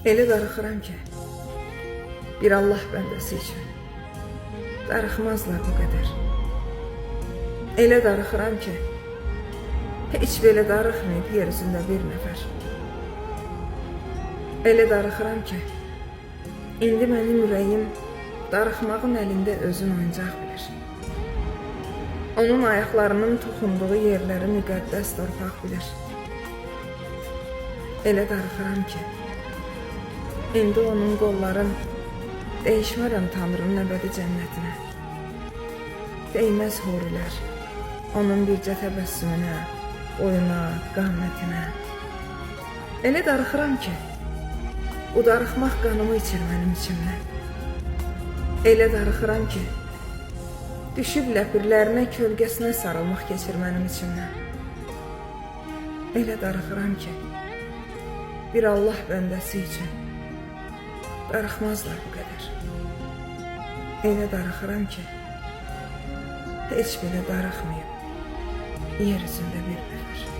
Elə darıxıram ki, bir Allah bəndəsi üçün darıxmazlar bu qədər. Elə darıxıram ki, heç belə darıxmayıb yer üzündə bir nəfər. Elə darıxıram ki, indi mənim ürəyim darıxmağın əlində özün oyuncaq bilir. Onun ayaqlarının toxunduğu yerləri müqəddəs torpaq bilir. Elə darıxıram ki, indi onun qolların dəyişmərəm Tanrının əbədi cənnətinə. Değməz horilər onun bircə təbəssümünə, oyuna, qamətinə. Elə darıxıram ki, bu darıxmaq qanımı içir mənim içimdən. Elə darıxıram ki, düşüb ləpirlərinə, kölgəsinə sarılmaq keçir mənim içimdən. Elə darıxıram ki, bir Allah bəndəsi üçün darıxmazlar bu qədər. Elə darıxıram ki, heç belə darıxmayıb yer üzündə bir nəfər.